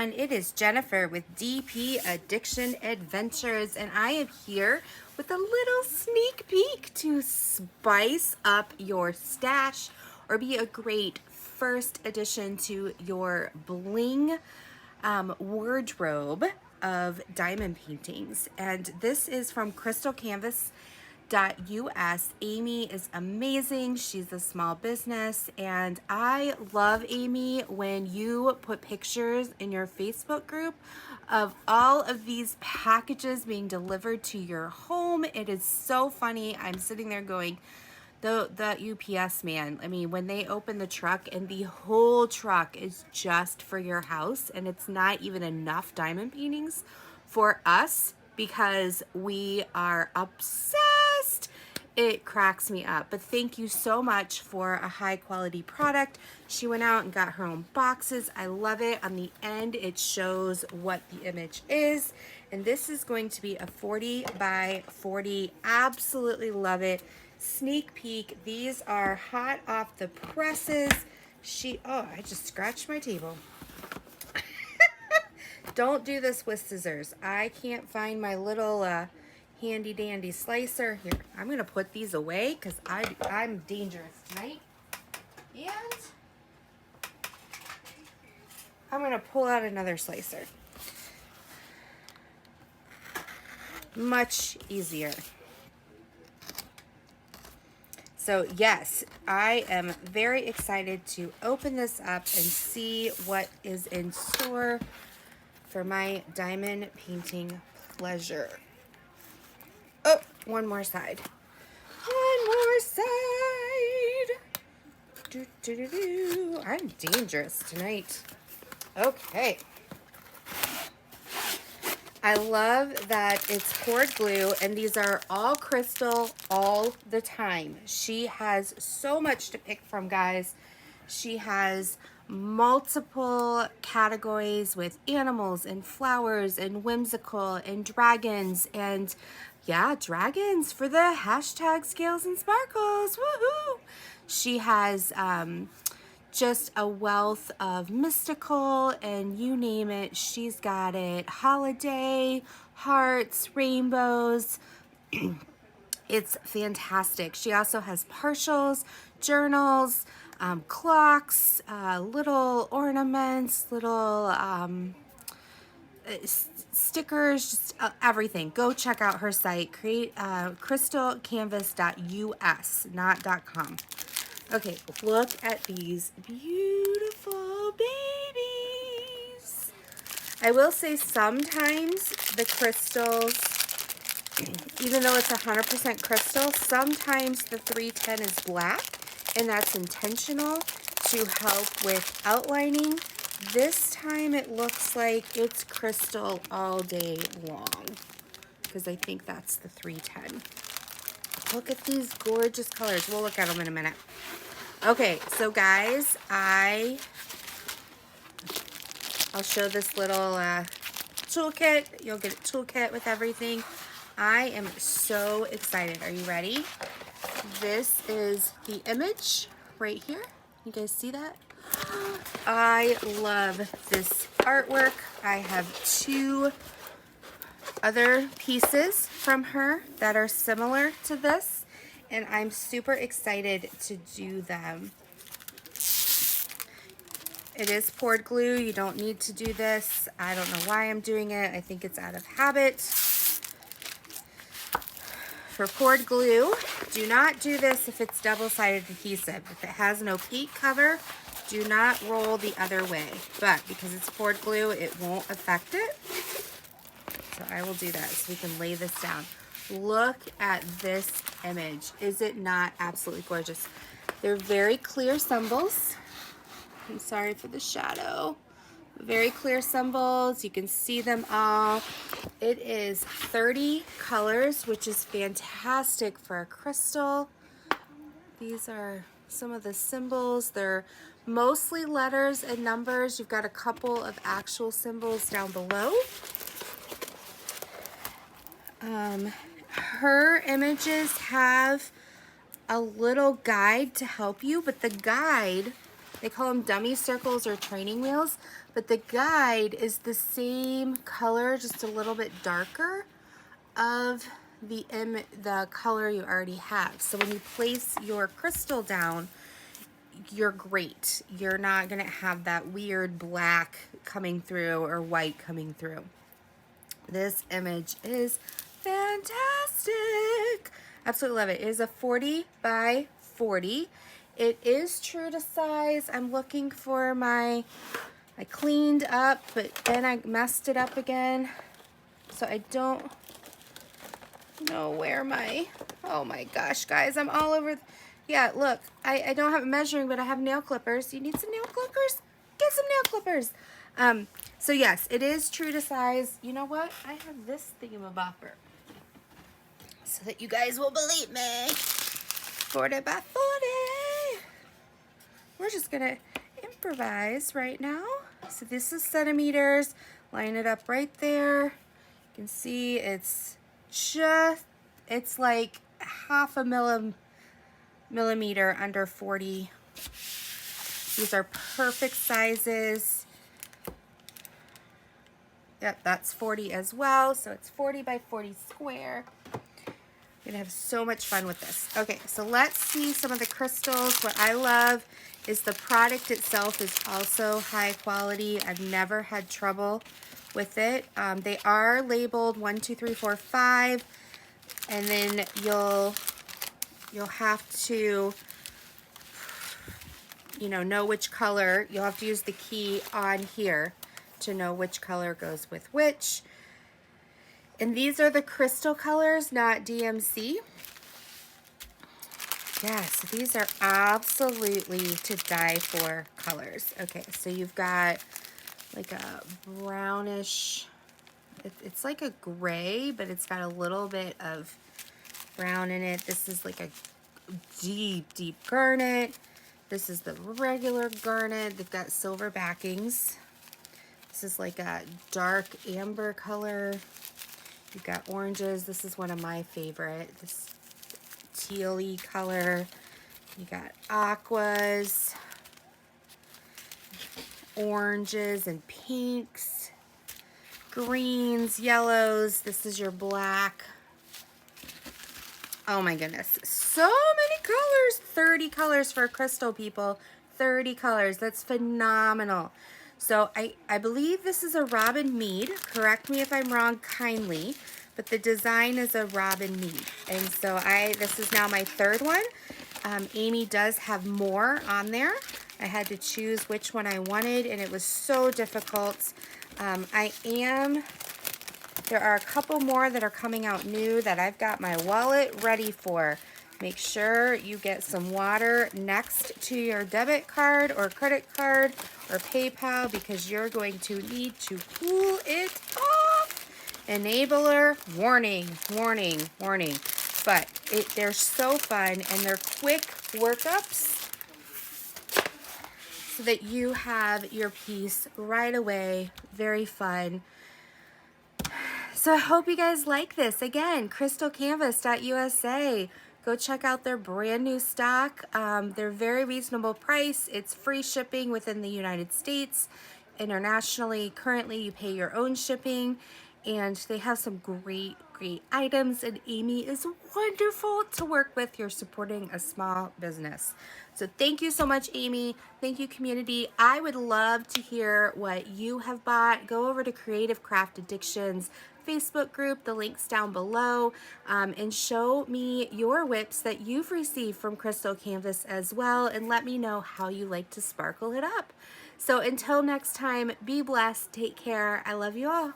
everyone, it is Jennifer with DP Addiction Adventures, and I am here with a little sneak peek to spice up your stash or be a great first addition to your bling wardrobe of diamond paintings. And this is from crystalcanvas.us. Amy is amazing. She's a small business, and I love Amy when you put pictures in your Facebook group of all of these packages being delivered to your home. It is so funny. I'm sitting there going, the UPS man, I mean, when they open the truck and the whole truck is just for your house, and it's not even enough diamond paintings for us because we are obsessed. It cracks me up. But thank you so much for a high quality product. She went out and got her own boxes. I love it. On the end, it shows what the image is. And this is going to be a 40 by 40. Absolutely love it. Sneak peek. These are hot off the presses. Oh, I just scratched my table. Don't do this with scissors. I can't find my little handy dandy slicer. Here, I'm gonna put these away because I'm dangerous tonight. And I'm gonna pull out another slicer. Much easier. So yes, I am very excited to open this up and see what is in store for my diamond painting pleasure. Oh, one more side. One more side. I'm dangerous tonight. Okay. I love that it's poured glue, and these are all crystal all the time. She has so much to pick from, guys. She has multiple categories with animals and flowers and whimsical and dragons, and yeah, dragons for the hashtag scales and sparkles. Woohoo! She has just a wealth of mystical, and you name it, she's got it. Holiday, hearts, rainbows. It's fantastic. She also has partials, journals, clocks, little ornaments, little stickers, just everything. Go check out her site. Crystalcanvas.us, not .com. Okay, look at these beautiful babies. I will say sometimes the crystals, even though it's 100% crystal, sometimes the 310 is black, and that's intentional to help with outlining. This time it looks like it's crystal all day long, because I think that's the 310. Look at these gorgeous colors. We'll look at them in a minute. Okay, so guys, I'll show this little toolkit. You'll get a toolkit with everything. I am so excited. Are you ready? This is the image right here. You guys see that? I love this artwork. I have two other pieces from her that are similar to this, and I'm super excited to do them. It is poured glue. You don't need to do this. I don't know why I'm doing it. I think it's out of habit. For poured glue, do not do this if it's double-sided adhesive. If it has an opaque cover, do not roll the other way. But because it's poured glue, it won't affect it. So I will do that so we can lay this down. Look at this image. Is it not absolutely gorgeous? They're very clear symbols. I'm sorry for the shadow. Very clear symbols. You can see them all. It is 30 colors, which is fantastic for a crystal. These are some of the symbols. They're mostly letters and numbers. You've got a couple of actual symbols down below. Her images have a little guide to help you, but the guide They call them dummy circles or training wheels, but the guide is the same color, just a little bit darker of the color you already have. So when you place your crystal down, you're great. You're not gonna have that weird black coming through or white coming through. This image is fantastic. Absolutely love it. It is a 40 by 40. It is true to size. I'm looking for I cleaned up, but then I messed it up again. So I don't know where oh my gosh, guys, I'm all over. Yeah, look, I don't have measuring, but I have nail clippers. You need some nail clippers? Get some nail clippers. So yes, it is true to size. You know what? I have this thingamabopper so that you guys will believe me. 40 by 40. We're just gonna improvise right now. So this is centimeters. Line it up right there. You can see it's like half a millimeter under 40. These are perfect sizes. Yep, that's 40 as well. So it's 40 by 40 square. You're gonna have so much fun with this. Okay, so let's see some of the crystals. What I love is the product itself is also high quality. I've never had trouble with it. They are labeled 1, 2, 3, 4, 5, and then you'll have to, know which color. You'll have to use the key on here to know which color goes with which. And these are the crystal colors, not DMC. Yes, these are absolutely to die for colors. Okay, so you've got like a brownish, it's like a gray, but it's got a little bit of brown in it. This is like a deep, deep garnet. This is the regular garnet. They've got silver backings. This is like a dark amber color. You've got oranges. This is one of my favorite. This teal-y color. You got aquas, oranges and pinks, greens, yellows. This is your black. Oh my goodness, so many colors. 30 colors for crystal, people. 30 colors. That's phenomenal. So I believe this is a Robin Mead. Correct me if I'm wrong kindly, but the design is a Robin Mead. And so this is now my third one. Amy does have more on there. I had to choose which one I wanted, and it was so difficult. There are a couple more that are coming out new that I've got my wallet ready for. Make sure you get some water next to your debit card or credit card or PayPal, because you're going to need to cool it off. Enabler, warning, warning, warning. But they're so fun, and they're quick workups so that you have your piece right away. Very fun. So I hope you guys like this. Again, crystalcanvas.usa. Go check out their brand new stock. They're very reasonable price. It's free shipping within the United States. Internationally, currently you pay your own shipping, and they have some great, great items, and Amy is wonderful to work with. You're supporting a small business. So thank you so much, Amy. Thank you, community. I would love to hear what you have bought. Go over to Creative Craft Addictions Facebook group, the link's down below, and show me your whips that you've received from Crystal Canvas as well, and let me know how you like to sparkle it up. So until next time, be blessed, take care. I love you all.